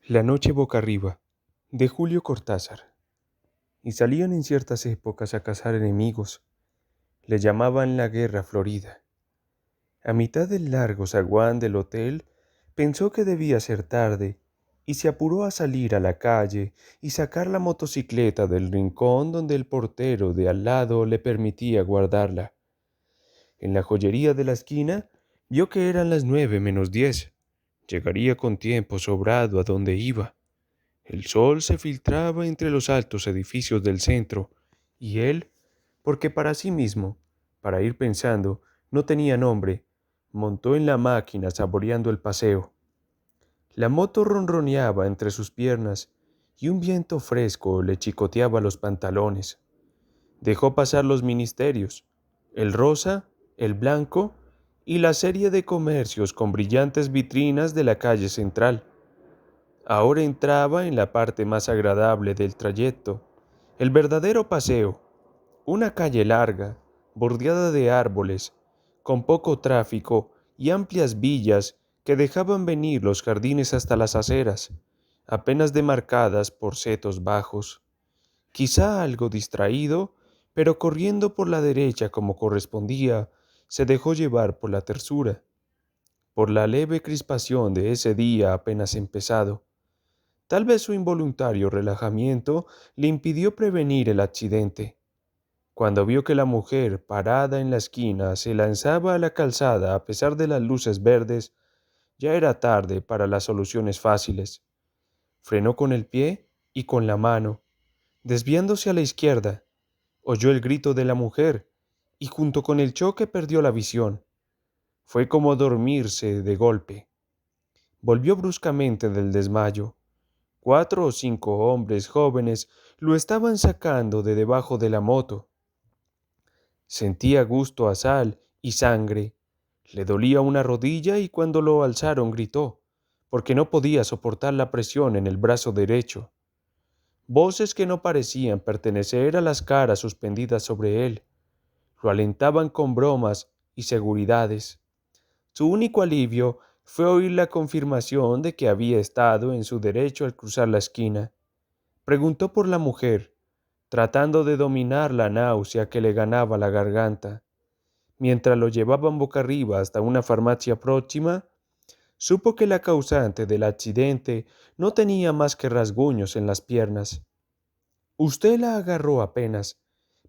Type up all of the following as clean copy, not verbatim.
La noche boca arriba, de Julio Cortázar. Y salían en ciertas épocas a cazar enemigos. Le llamaban la Guerra Florida. A mitad del largo zaguán del hotel, pensó que debía ser tarde y se apuró a salir a la calle y sacar la motocicleta del rincón donde el portero de al lado le permitía guardarla. En la joyería de la esquina, vio que eran las 9:10. Llegaría con tiempo sobrado a donde iba. El sol se filtraba entre los altos edificios del centro, y él, porque para sí mismo, para ir pensando, no tenía nombre, montó en la máquina saboreando el paseo. La moto ronroneaba entre sus piernas, y un viento fresco le chicoteaba los pantalones. Dejó pasar los ministerios, el rosa, el blanco y la serie de comercios con brillantes vitrinas de la calle central. Ahora entraba en la parte más agradable del trayecto, el verdadero paseo, una calle larga, bordeada de árboles, con poco tráfico y amplias villas que dejaban venir los jardines hasta las aceras, apenas demarcadas por setos bajos. Quizá algo distraído, pero corriendo por la derecha como correspondía, se dejó llevar por la tersura, por la leve crispación de ese día apenas empezado. Tal vez su involuntario relajamiento le impidió prevenir el accidente. Cuando vio que la mujer, parada en la esquina, se lanzaba a la calzada a pesar de las luces verdes, ya era tarde para las soluciones fáciles. Frenó con el pie y con la mano, desviándose a la izquierda. Oyó el grito de la mujer y junto con el choque perdió la visión. Fue como dormirse de golpe. Volvió bruscamente del desmayo. 4 o 5 hombres jóvenes lo estaban sacando de debajo de la moto. Sentía gusto a sal y sangre. Le dolía una rodilla y cuando lo alzaron gritó, porque no podía soportar la presión en el brazo derecho. Voces que no parecían pertenecer a las caras suspendidas sobre él. Lo alentaban con bromas y seguridades. Su único alivio fue oír la confirmación de que había estado en su derecho al cruzar la esquina. Preguntó por la mujer, tratando de dominar la náusea que le ganaba la garganta. Mientras lo llevaban boca arriba hasta una farmacia próxima, supo que la causante del accidente no tenía más que rasguños en las piernas. Usted la agarró apenas,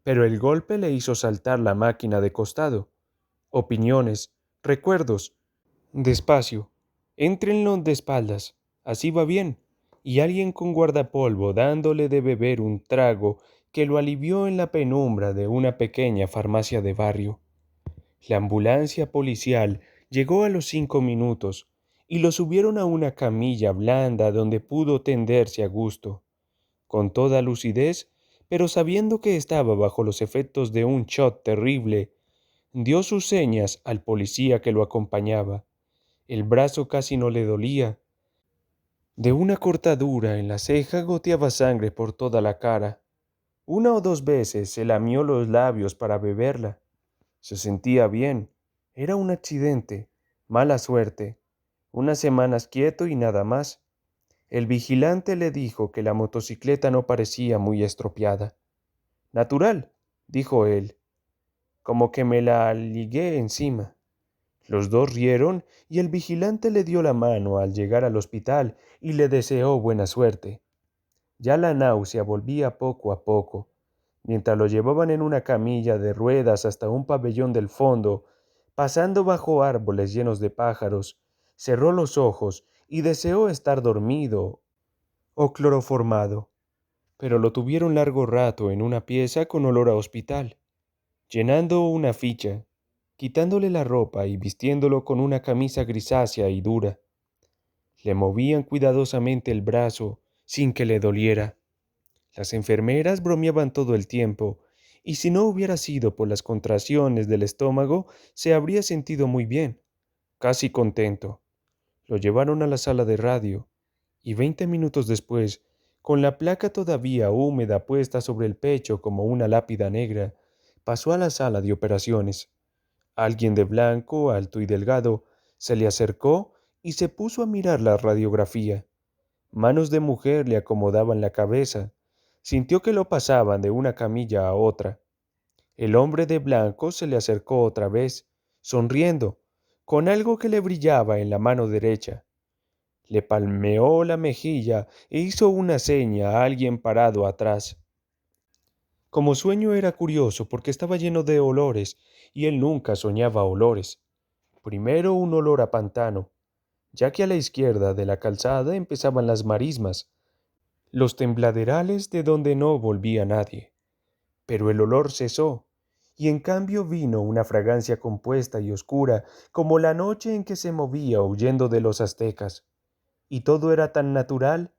pero el golpe le hizo saltar la máquina de costado. Opiniones, recuerdos. Despacio. Éntrenlo de espaldas. Así va bien. Y alguien con guardapolvo dándole de beber un trago que lo alivió en la penumbra de una pequeña farmacia de barrio. La ambulancia policial llegó a los 5 minutos y lo subieron a una camilla blanda donde pudo tenderse a gusto. Con toda lucidez, pero sabiendo que estaba bajo los efectos de un shot terrible, dio sus señas al policía que lo acompañaba. El brazo casi no le dolía. De una cortadura en la ceja goteaba sangre por toda la cara. 1 o 2 veces se lamió los labios para beberla. Se sentía bien. Era un accidente, mala suerte. Unas semanas quieto y nada más. El vigilante le dijo que la motocicleta no parecía muy estropeada. Natural, dijo él, como que me la ligué encima. Los dos rieron y el vigilante le dio la mano al llegar al hospital y le deseó buena suerte. Ya la náusea volvía poco a poco. Mientras lo llevaban en una camilla de ruedas hasta un pabellón del fondo, pasando bajo árboles llenos de pájaros, cerró los ojos y deseó estar dormido o cloroformado, pero lo tuvieron largo rato en una pieza con olor a hospital, llenando una ficha, quitándole la ropa y vistiéndolo con una camisa grisácea y dura. Le movían cuidadosamente el brazo sin que le doliera. Las enfermeras bromeaban todo el tiempo, y si no hubiera sido por las contracciones del estómago, se habría sentido muy bien, casi contento. Lo llevaron a la sala de radio, y 20 minutos después, con la placa todavía húmeda puesta sobre el pecho como una lápida negra, pasó a la sala de operaciones. Alguien de blanco, alto y delgado, se le acercó y se puso a mirar la radiografía. Manos de mujer le acomodaban la cabeza. Sintió que lo pasaban de una camilla a otra. El hombre de blanco se le acercó otra vez, sonriendo, con algo que le brillaba en la mano derecha. Le palmeó la mejilla e hizo una seña a alguien parado atrás. Como sueño era curioso porque estaba lleno de olores, y él nunca soñaba olores. Primero un olor a pantano, ya que a la izquierda de la calzada empezaban las marismas, los tembladerales de donde no volvía nadie. Pero el olor cesó, y en cambio vino una fragancia compuesta y oscura como la noche en que se movía huyendo de los aztecas. Y todo era tan natural.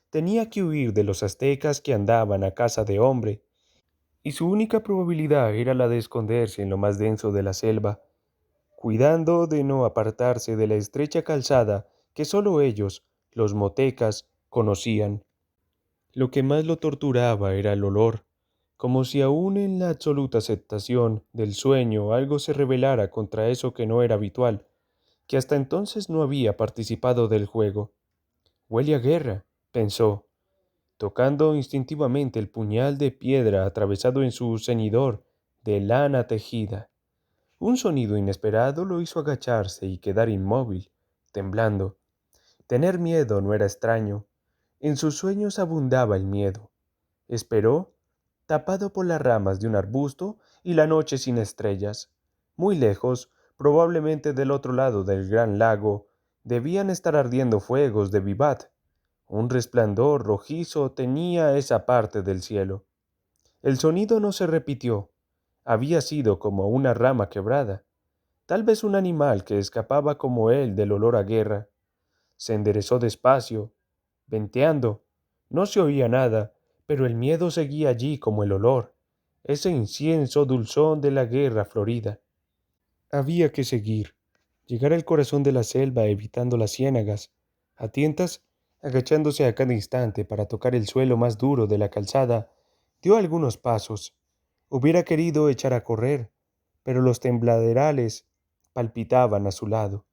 Tenía que huir de los aztecas que andaban a caza de hombre, y su única probabilidad era la de esconderse en lo más denso de la selva, cuidando de no apartarse de la estrecha calzada que sólo ellos, los motecas, conocían. Lo que más lo torturaba era el olor, como si aún en la absoluta aceptación del sueño algo se rebelara contra eso que no era habitual, que hasta entonces no había participado del juego. Huele a guerra, pensó, tocando instintivamente el puñal de piedra atravesado en su ceñidor de lana tejida. Un sonido inesperado lo hizo agacharse y quedar inmóvil, temblando. Tener miedo no era extraño. En sus sueños abundaba el miedo. Esperó, tapado por las ramas de un arbusto y la noche sin estrellas. Muy lejos, probablemente del otro lado del gran lago, debían estar ardiendo fuegos de vivat. Un resplandor rojizo teñía esa parte del cielo. El sonido no se repitió. Había sido como una rama quebrada. Tal vez un animal que escapaba como él del olor a guerra. Se enderezó despacio, venteando. No se oía nada, pero el miedo seguía allí como el olor, ese incienso dulzón de la guerra florida. Había que seguir, llegar al corazón de la selva evitando las ciénagas, a tientas, agachándose a cada instante para tocar el suelo más duro de la calzada, dio algunos pasos. Hubiera querido echar a correr, pero los tembladerales palpitaban a su lado.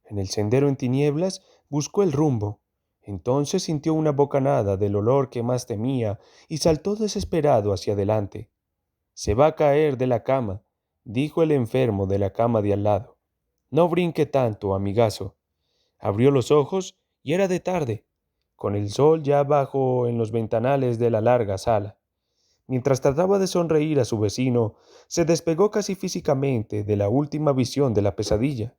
En el sendero en tinieblas buscó el rumbo. Entonces sintió una bocanada del olor que más temía y saltó desesperado hacia adelante. Se va a caer de la cama, dijo el enfermo de la cama de al lado. No brinque tanto, amigazo. Abrió los ojos y era de tarde, con el sol ya bajo en los ventanales de la larga sala. Mientras trataba de sonreír a su vecino, se despegó casi físicamente de la última visión de la pesadilla.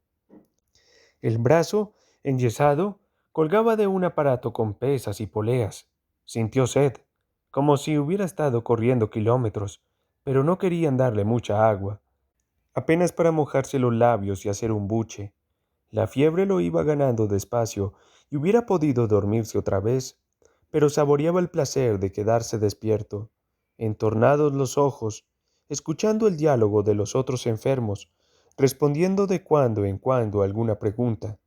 El brazo, enyesado, colgaba de un aparato con pesas y poleas. Sintió sed, como si hubiera estado corriendo kilómetros, pero no querían darle mucha agua, apenas para mojarse los labios y hacer un buche. La fiebre lo iba ganando despacio y hubiera podido dormirse otra vez, pero saboreaba el placer de quedarse despierto, entornados los ojos, escuchando el diálogo de los otros enfermos, respondiendo de cuando en cuando a alguna pregunta.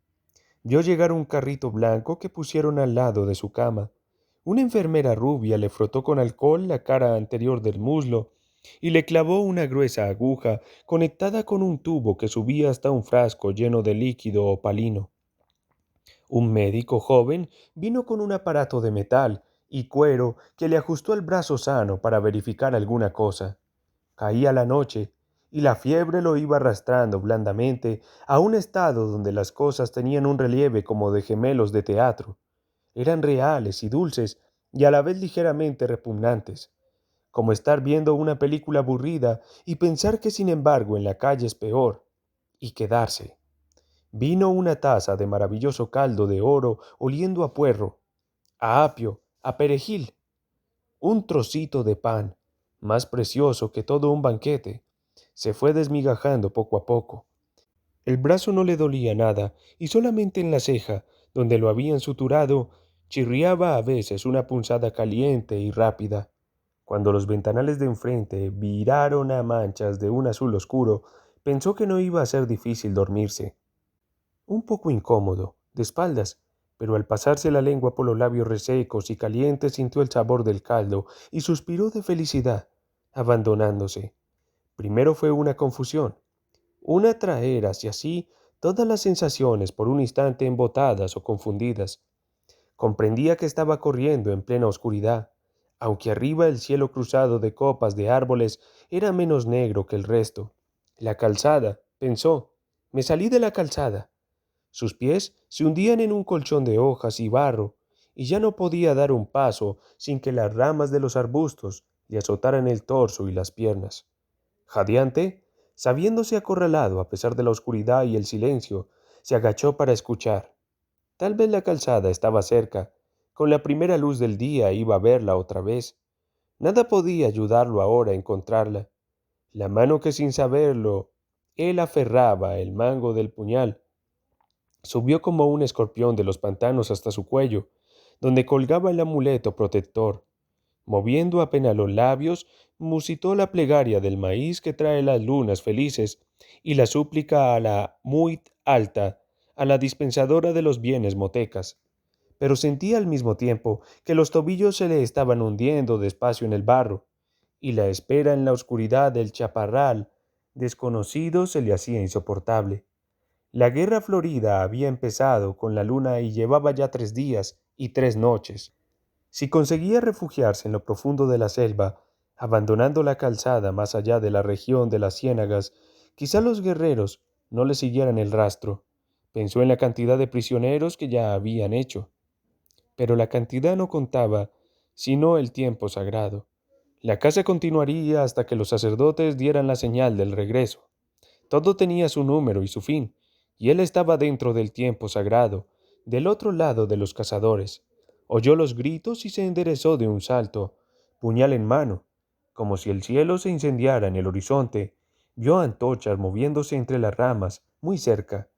Vio llegar un carrito blanco que pusieron al lado de su cama. Una enfermera rubia le frotó con alcohol la cara anterior del muslo y le clavó una gruesa aguja conectada con un tubo que subía hasta un frasco lleno de líquido opalino. Un médico joven vino con un aparato de metal y cuero que le ajustó el brazo sano para verificar alguna cosa. Caía la noche y la fiebre lo iba arrastrando blandamente a un estado donde las cosas tenían un relieve como de gemelos de teatro. Eran reales y dulces y a la vez ligeramente repugnantes, como estar viendo una película aburrida y pensar que sin embargo en la calle es peor, y quedarse. Vino una taza de maravilloso caldo de oro oliendo a puerro, a apio, a perejil, un trocito de pan, más precioso que todo un banquete, se fue desmigajando poco a poco. El brazo no le dolía nada, y solamente en la ceja, donde lo habían suturado, chirriaba a veces una punzada caliente y rápida. Cuando los ventanales de enfrente viraron a manchas de un azul oscuro, pensó que no iba a ser difícil dormirse. Un poco incómodo, de espaldas, pero al pasarse la lengua por los labios resecos y calientes sintió el sabor del caldo y suspiró de felicidad, abandonándose. Primero fue una confusión, un atraer hacia sí todas las sensaciones por un instante embotadas o confundidas, Comprendía que estaba corriendo en plena oscuridad, aunque arriba el cielo cruzado de copas de árboles era menos negro que el resto. La calzada, pensó, me salí de la calzada. Sus pies se hundían en un colchón de hojas y barro, y ya no podía dar un paso sin que las ramas de los arbustos le azotaran el torso y las piernas. Jadeante, sabiéndose acorralado a pesar de la oscuridad y el silencio, se agachó para escuchar. Tal vez la calzada estaba cerca. Con la primera luz del día iba a verla otra vez. Nada podía ayudarlo ahora a encontrarla. La mano que sin saberlo él aferraba el mango del puñal subió como un escorpión de los pantanos hasta su cuello, donde colgaba el amuleto protector. Moviendo apenas los labios, musitó la plegaria del maíz que trae las lunas felices y la súplica a la muy alta, a la dispensadora de los bienes motecas. Pero sentía al mismo tiempo que los tobillos se le estaban hundiendo despacio en el barro, y la espera en la oscuridad del chaparral desconocido se le hacía insoportable. La guerra florida había empezado con la luna y llevaba ya 3 días y 3 noches. Si conseguía refugiarse en lo profundo de la selva, abandonando la calzada más allá de la región de las ciénagas, quizá los guerreros no le siguieran el rastro. Pensó en la cantidad de prisioneros que ya habían hecho. Pero la cantidad no contaba, sino el tiempo sagrado. La caza continuaría hasta que los sacerdotes dieran la señal del regreso. Todo tenía su número y su fin, y él estaba dentro del tiempo sagrado, del otro lado de los cazadores. Oyó los gritos y se enderezó de un salto, puñal en mano, como si el cielo se incendiara en el horizonte. Vio antorchas moviéndose entre las ramas, muy cerca.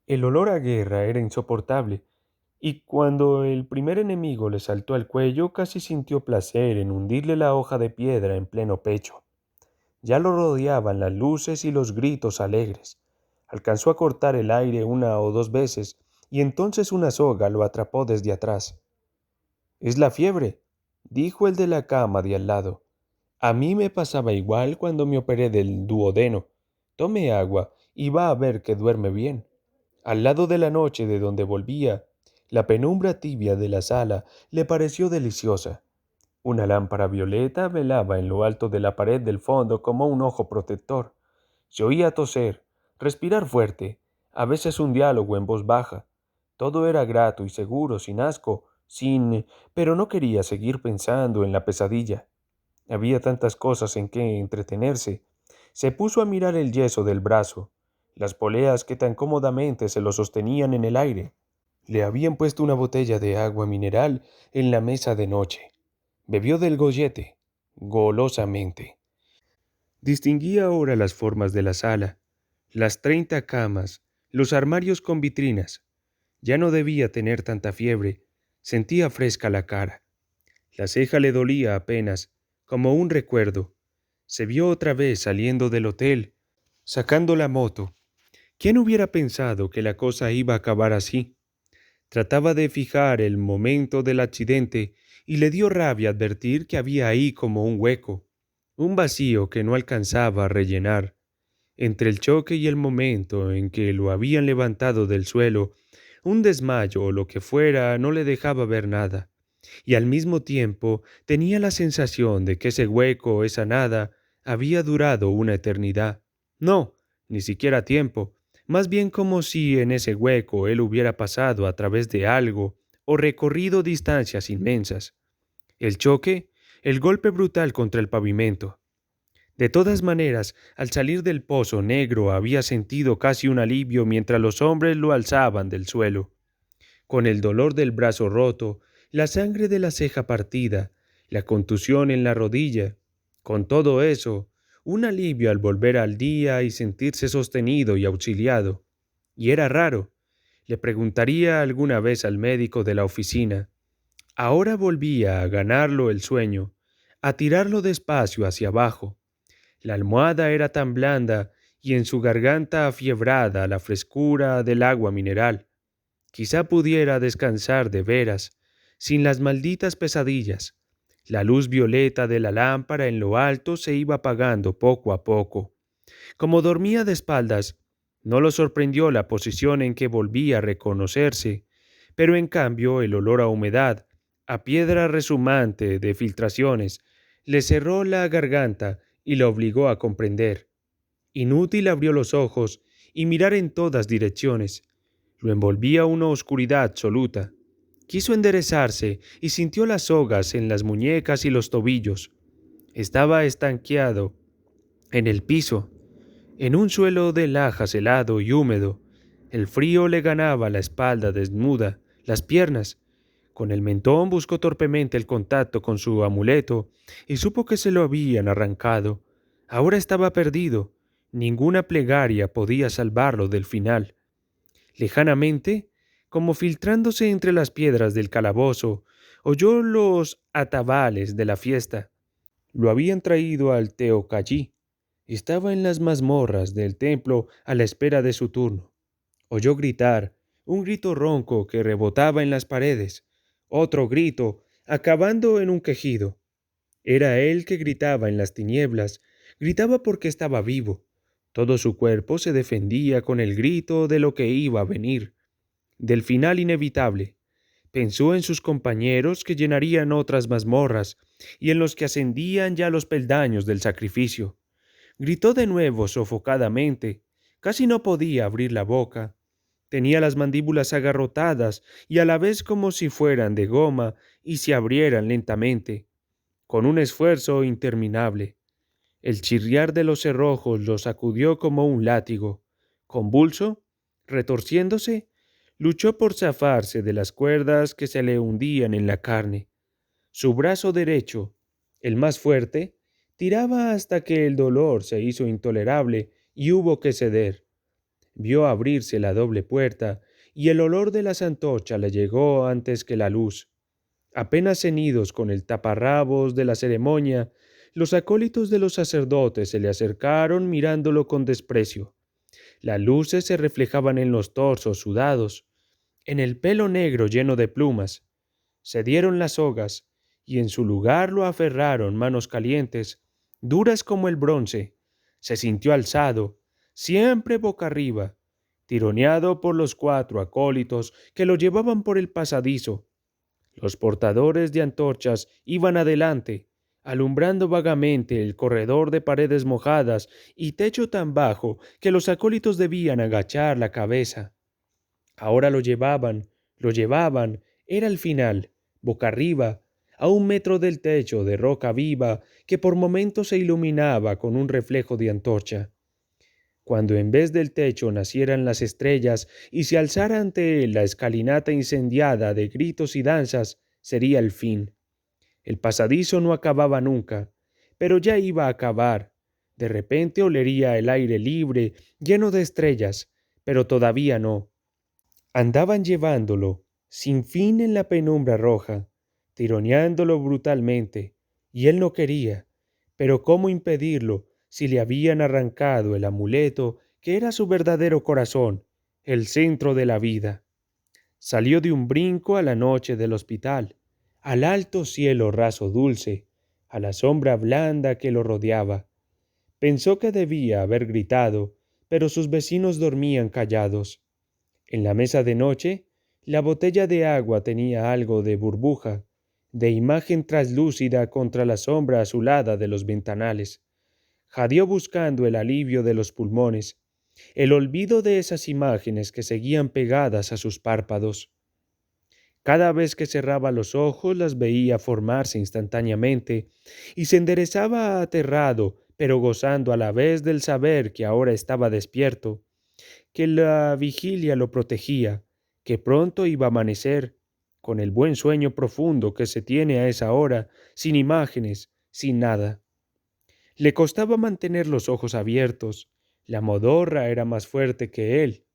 El olor a guerra era insoportable, y cuando el primer enemigo le saltó al cuello, casi sintió placer en hundirle la hoja de piedra en pleno pecho. Ya lo rodeaban las luces y los gritos alegres. Alcanzó a cortar el aire 1 o 2 veces, y entonces una soga lo atrapó desde atrás. «Es la fiebre», dijo el de la cama de al lado. «A mí me pasaba igual cuando me operé del duodeno. Tome agua y va a ver que duerme bien». Al lado de la noche de donde volvía, la penumbra tibia de la sala le pareció deliciosa. Una lámpara violeta velaba en lo alto de la pared del fondo como un ojo protector. Se oía toser, respirar fuerte, a veces un diálogo en voz baja. Todo era grato y seguro, sin asco, pero no quería seguir pensando en la pesadilla. Había tantas cosas en que entretenerse. Se puso a mirar el yeso del brazo, las poleas que tan cómodamente se lo sostenían en el aire. Le habían puesto una botella de agua mineral en la mesa de noche. Bebió del gollete, golosamente. Distinguía ahora las formas de la sala, las 30 camas, los armarios con vitrinas. Ya no debía tener tanta fiebre, sentía fresca la cara. La ceja le dolía apenas, como un recuerdo. Se vio otra vez saliendo del hotel, sacando la moto. ¿Quién hubiera pensado que la cosa iba a acabar así? Trataba de fijar el momento del accidente y le dio rabia advertir que había ahí como un hueco, un vacío que no alcanzaba a rellenar. Entre el choque y el momento en que lo habían levantado del suelo, un desmayo o lo que fuera no le dejaba ver nada, y al mismo tiempo tenía la sensación de que ese hueco, esa nada, había durado una eternidad. No, ni siquiera tiempo, más bien como si en ese hueco él hubiera pasado a través de algo o recorrido distancias inmensas. El choque, el golpe brutal contra el pavimento. De todas maneras, al salir del pozo negro había sentido casi un alivio mientras los hombres lo alzaban del suelo. Con el dolor del brazo roto, la sangre de la ceja partida, la contusión en la rodilla. Con todo eso, un alivio al volver al día y sentirse sostenido y auxiliado. Y era raro. Le preguntaría alguna vez al médico de la oficina. Ahora volvía a ganarlo el sueño, a tirarlo despacio hacia abajo. La almohada era tan blanda y en su garganta afiebrada la frescura del agua mineral. Quizá pudiera descansar de veras, sin las malditas pesadillas. La luz violeta de la lámpara en lo alto se iba apagando poco a poco. Como dormía de espaldas, no lo sorprendió la posición en que volvía a reconocerse, pero en cambio el olor a humedad, a piedra resumante de filtraciones, le cerró la garganta y la obligó a comprender. Inútil abrió los ojos y mirar en todas direcciones. Lo envolvía una oscuridad absoluta. Quiso enderezarse y sintió las sogas en las muñecas y los tobillos. Estaba estanqueado en el piso, en un suelo de lajas helado y húmedo. El frío le ganaba la espalda desnuda, las piernas. Con el mentón buscó torpemente el contacto con su amuleto y supo que se lo habían arrancado. Ahora estaba perdido. Ninguna plegaria podía salvarlo del final. Lejanamente, como filtrándose entre las piedras del calabozo, oyó los atabales de la fiesta. Lo habían traído al Teocallí. Estaba en las mazmorras del templo a la espera de su turno. Oyó gritar, un grito ronco que rebotaba en las paredes, otro grito, acabando en un quejido. Era él que gritaba en las tinieblas, gritaba porque estaba vivo. Todo su cuerpo se defendía con el grito de lo que iba a venir, del final inevitable. Pensó en sus compañeros que llenarían otras mazmorras y en los que ascendían ya los peldaños del sacrificio. Gritó de nuevo sofocadamente. Casi no podía abrir la boca. Tenía las mandíbulas agarrotadas y a la vez como si fueran de goma y se abrieran lentamente, con un esfuerzo interminable. El chirriar de los cerrojos lo sacudió como un látigo. Convulso, retorciéndose, luchó por zafarse de las cuerdas que se le hundían en la carne. Su brazo derecho, el más fuerte, tiraba hasta que el dolor se hizo intolerable y hubo que ceder. Vio abrirse la doble puerta y el olor de las antorchas le llegó antes que la luz. Apenas ceñidos con el taparrabos de la ceremonia, los acólitos de los sacerdotes se le acercaron mirándolo con desprecio. Las luces se reflejaban en los torsos sudados, en el pelo negro lleno de plumas. Se dieron las sogas, y en su lugar lo aferraron manos calientes, duras como el bronce. Se sintió alzado, siempre boca arriba, tironeado por los 4 acólitos que lo llevaban por el pasadizo. Los portadores de antorchas iban adelante, alumbrando vagamente el corredor de paredes mojadas y techo tan bajo que los acólitos debían agachar la cabeza. Ahora lo llevaban, era el final, boca arriba, a 1 metro del techo de roca viva que por momentos se iluminaba con un reflejo de antorcha. Cuando en vez del techo nacieran las estrellas y se alzara ante él la escalinata incendiada de gritos y danzas, sería el fin. El pasadizo no acababa nunca, pero ya iba a acabar. De repente olería el aire libre, lleno de estrellas, pero todavía no. Andaban llevándolo, sin fin en la penumbra roja, tironeándolo brutalmente, y él no quería, pero ¿cómo impedirlo si le habían arrancado el amuleto que era su verdadero corazón, el centro de la vida? Salió de un brinco a la noche del hospital, al alto cielo raso dulce, a la sombra blanda que lo rodeaba. Pensó que debía haber gritado, pero sus vecinos dormían callados. En la mesa de noche, la botella de agua tenía algo de burbuja, de imagen traslúcida contra la sombra azulada de los ventanales. Jadeó buscando el alivio de los pulmones, el olvido de esas imágenes que seguían pegadas a sus párpados. Cada vez que cerraba los ojos las veía formarse instantáneamente y se enderezaba aterrado, pero gozando a la vez del saber que ahora estaba despierto, que la vigilia lo protegía, que pronto iba a amanecer, con el buen sueño profundo que se tiene a esa hora, sin imágenes, sin nada. Le costaba mantener los ojos abiertos, la modorra era más fuerte que él.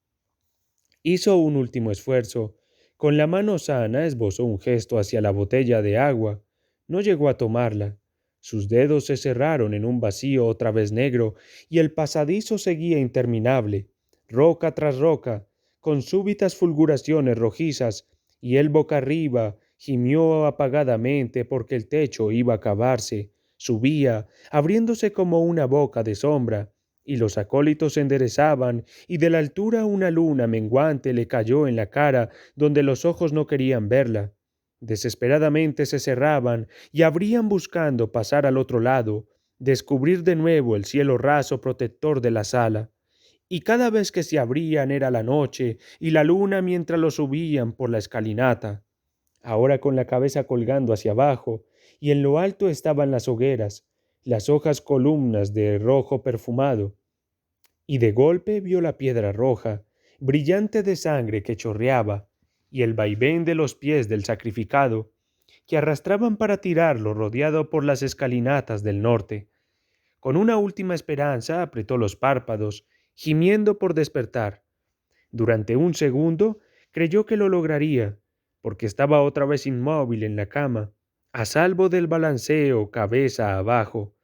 Hizo un último esfuerzo, con la mano sana esbozó un gesto hacia la botella de agua, no llegó a tomarla. Sus dedos se cerraron en un vacío otra vez negro y el pasadizo seguía interminable, roca tras roca, con súbitas fulguraciones rojizas, y él boca arriba gimió apagadamente porque el techo iba a acabarse, subía, abriéndose como una boca de sombra, y los acólitos se enderezaban, y de la altura una luna menguante le cayó en la cara donde los ojos no querían verla. Desesperadamente se cerraban y abrían buscando pasar al otro lado, descubrir de nuevo el cielo raso protector de la sala. Y cada vez que se abrían era la noche y la luna mientras lo subían por la escalinata, ahora con la cabeza colgando hacia abajo, y en lo alto estaban las hogueras, las hojas columnas de rojo perfumado, y de golpe vio la piedra roja, brillante de sangre que chorreaba, y el vaivén de los pies del sacrificado, que arrastraban para tirarlo rodeado por las escalinatas del norte. Con una última esperanza apretó los párpados, gimiendo por despertar. Durante un segundo creyó que lo lograría, porque estaba otra vez inmóvil en la cama, a salvo del balanceo cabeza abajo.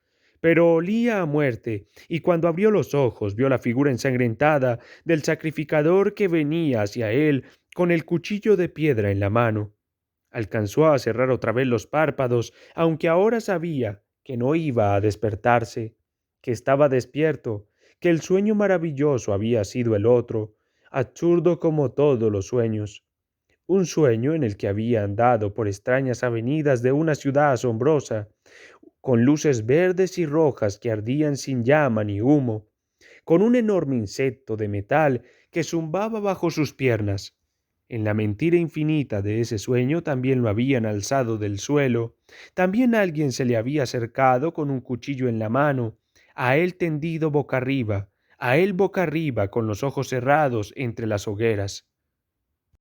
Pero olía a muerte, y cuando abrió los ojos vio la figura ensangrentada del sacrificador que venía hacia él con el cuchillo de piedra en la mano. Alcanzó a cerrar otra vez los párpados, aunque ahora sabía que no iba a despertarse, que estaba despierto, que el sueño maravilloso había sido el otro, absurdo como todos los sueños. Un sueño en el que había andado por extrañas avenidas de una ciudad asombrosa, con luces verdes y rojas que ardían sin llama ni humo, con un enorme insecto de metal que zumbaba bajo sus piernas. En la mentira infinita de ese sueño también lo habían alzado del suelo, también alguien se le había acercado con un cuchillo en la mano, a él tendido boca arriba, a él boca arriba con los ojos cerrados entre las hogueras.